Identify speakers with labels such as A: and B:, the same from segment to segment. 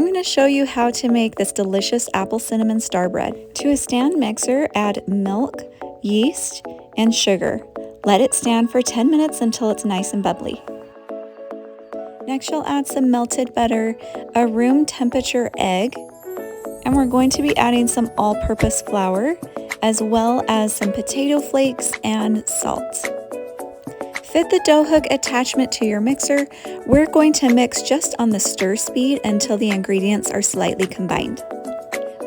A: I'm going to show you how to make this delicious apple cinnamon star bread. To a stand mixer, add milk, yeast, and sugar. Let it stand for 10 minutes until it's nice and bubbly. Next, you'll add some melted butter, a room temperature egg, and we're going to be adding some all-purpose flour, as well as some potato flakes and salt. Fit the dough hook attachment to your mixer. We're going to mix just on the stir speed until the ingredients are slightly combined.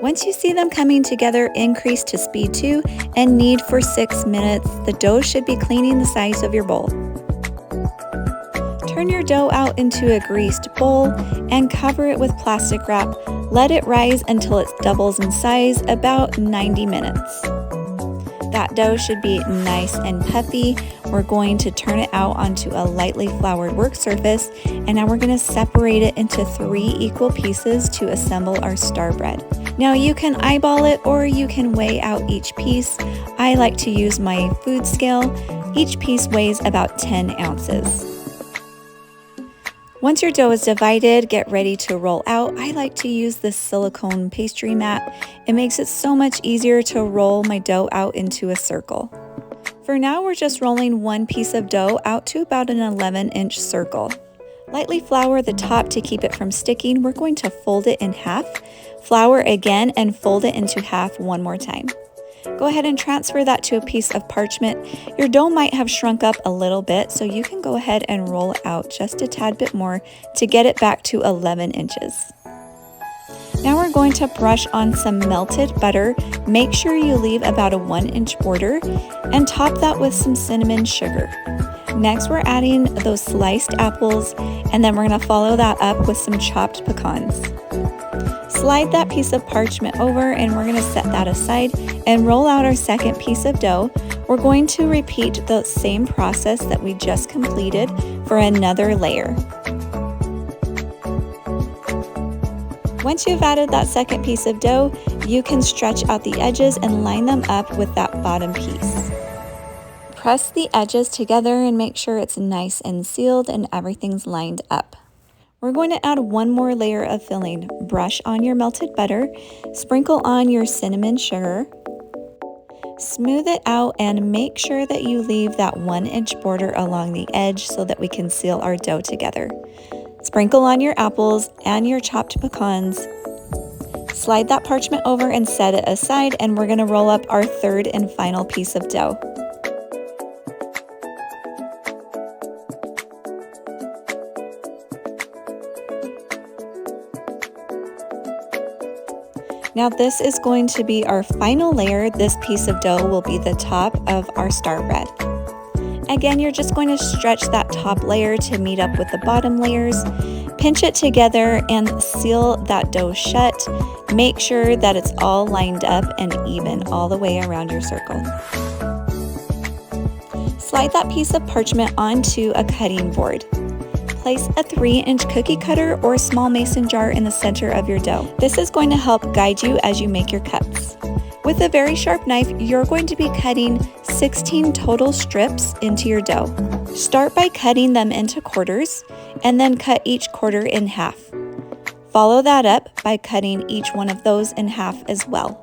A: Once you see them coming together, increase to speed 2 and knead for 6 minutes. The dough should be cleaning the size of your bowl. Turn your dough out into a greased bowl and cover it with plastic wrap. Let it rise until it doubles in size, about 90 minutes. That dough should be nice and puffy. We're going to turn it out onto a lightly floured work surface, and now we're going to separate it into 3 equal pieces to assemble our star bread. Now you can eyeball it or you can weigh out each piece. I like to use my food scale. Each piece weighs about 10 ounces. Once your dough is divided, get ready to roll out. I like to use this silicone pastry mat. It makes it so much easier to roll my dough out into a circle. For now, we're just rolling 1 piece of dough out to about an 11-inch circle. Lightly flour the top to keep it from sticking. We're going to fold it in half, flour again, and fold it into half one more time. Go ahead and transfer that to a piece of parchment. Your dough might have shrunk up a little bit, so you can go ahead and roll it out just a tad bit more to get it back to 11 inches. Now we're going to brush on some melted butter. Make sure you leave about a 1-inch border and top that with some cinnamon sugar. Next, we're adding those sliced apples, and then we're going to follow that up with some chopped pecans. Slide that piece of parchment over, and we're going to set that aside and roll out our second piece of dough. We're going to repeat the same process that we just completed for another layer. Once you've added that second piece of dough, you can stretch out the edges and line them up with that bottom piece. Press the edges together and make sure it's nice and sealed and everything's lined up. We're going to add 1 more layer of filling. Brush on your melted butter, sprinkle on your cinnamon sugar, smooth it out, and make sure that you leave that 1-inch border along the edge so that we can seal our dough together. Sprinkle on your apples and your chopped pecans. Slide that parchment over and set it aside, and we're going to roll up our third and final piece of dough. Now this is going to be our final layer. This piece of dough will be the top of our star bread. Again, you're just going to stretch that top layer to meet up with the bottom layers. Pinch it together and seal that dough shut. Make sure that it's all lined up and even all the way around your circle. Slide that piece of parchment onto a cutting board. Place a 3-inch cookie cutter or small mason jar in the center of your dough. This is going to help guide you as you make your cuts. With a very sharp knife, you're going to be cutting 16 total strips into your dough. Start by cutting them into quarters and then cut each quarter in half. Follow that up by cutting each one of those in half as well.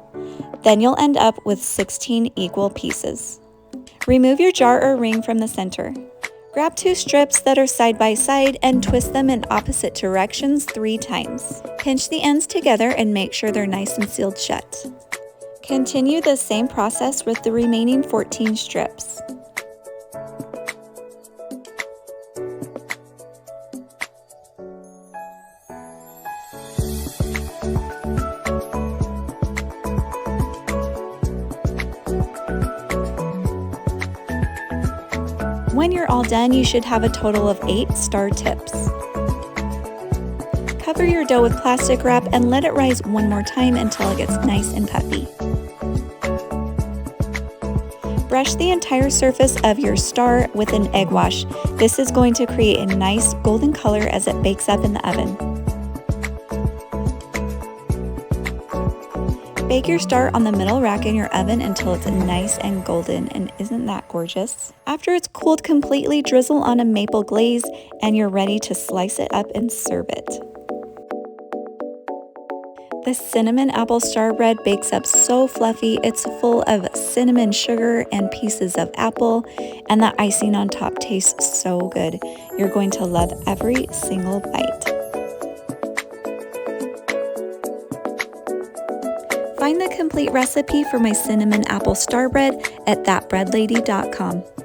A: Then you'll end up with 16 equal pieces. Remove your jar or ring from the center. Grab 2 strips that are side by side and twist them in opposite directions 3 times. Pinch the ends together and make sure they're nice and sealed shut. Continue the same process with the remaining 14 strips. When you're all done, you should have a total of 8 star tips. Cover your dough with plastic wrap and let it rise one more time until it gets nice and puffy. Brush the entire surface of your star with an egg wash. This is going to create a nice golden color as it bakes up in the oven. Bake your star on the middle rack in your oven until it's nice and golden, and isn't that gorgeous? After it's cooled completely, drizzle on a maple glaze and you're ready to slice it up and serve it. The cinnamon apple star bread bakes up so fluffy. It's full of cinnamon sugar and pieces of apple, and the icing on top tastes so good. You're going to love every single bite. Find the complete recipe for my cinnamon apple star bread at thatbreadlady.com.